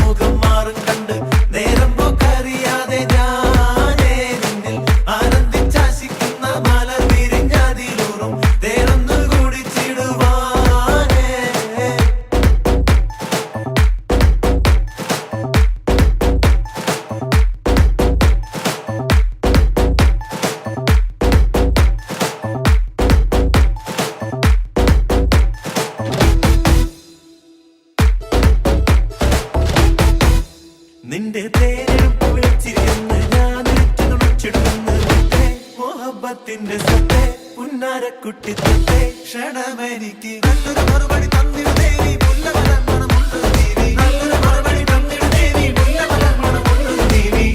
മുഖം മാറും കണ്ട് നേരം പോക്കറിയാതെ ഞാനേ നിന്നിൽ ആനന്ദിച്ചാശിക്കുന്ന മലർ വിരിഞ്ഞതിലൂറും തേരൊന്നു കുടിച്ചിടുവാനേ. നിന്റെ തേനെടുപ്പ് വിളിച്ചിരുന്ന് ഞാൻ തുണച്ചിടുന്ന മോഹബത്തിന്റെ സത്തെ പുന്നാരക്കുട്ടി തൊട്ടേ ക്ഷണമെനിക്ക് നല്ലൊരു മറുപടി തന്നിടുന്നേരി മുല്ലമലർ മണമുള്ള ദേവി. നല്ലൊരു മറുപടി തന്നിടുന്നേരി മുല്ലമലർ മണമുള്ള ദേവി.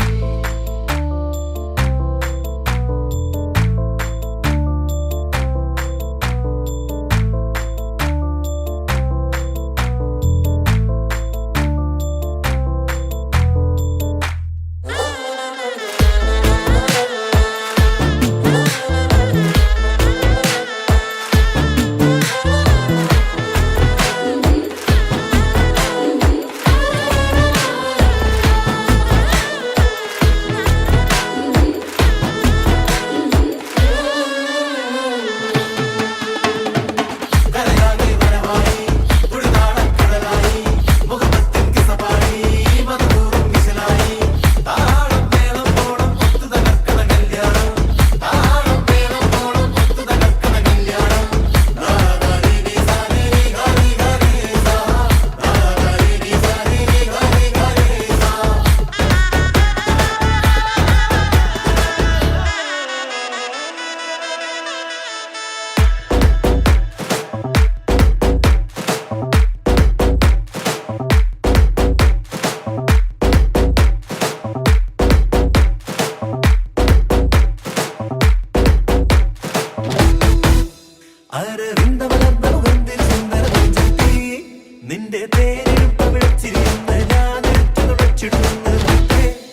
നിന്റെ തേനെടുപ്പ് വിളിച്ചിരുന്ന് ഞാൻ തുണച്ചിടുന്ന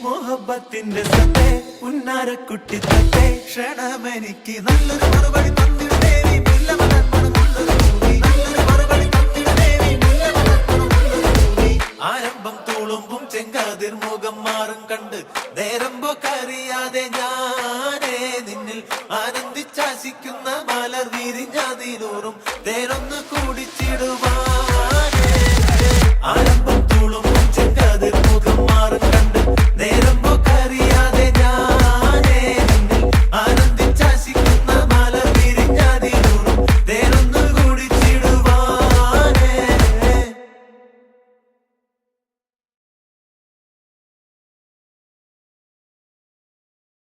മോഹബത്തിന്റെ സത്തെ പുന്നാരക്കുട്ടി തൊട്ടേ ക്ഷണമെനിക്ക് നല്ലൊരു മറുപടി തന്നിടുന്നേരി മുല്ലമലർ മണമുള്ള ദേവി. നല്ലൊരു മറുപടി തന്നിടുന്നേരി മുല്ലമലർ മണമുള്ള ദേവി. ആരംഭം തുളുമ്പും ചെങ്കാതിർ മുഖം മാറും കണ്ട് നേരം പോക്കറിയാതെ ഞാനേ നിന്നിൽ ആനന്ദിച്ചാശിക്കുന്ന മലർ വിരിഞ്ഞതിലൂറും തേരൊന്ന് കുടിച്ചിടുവാൻ.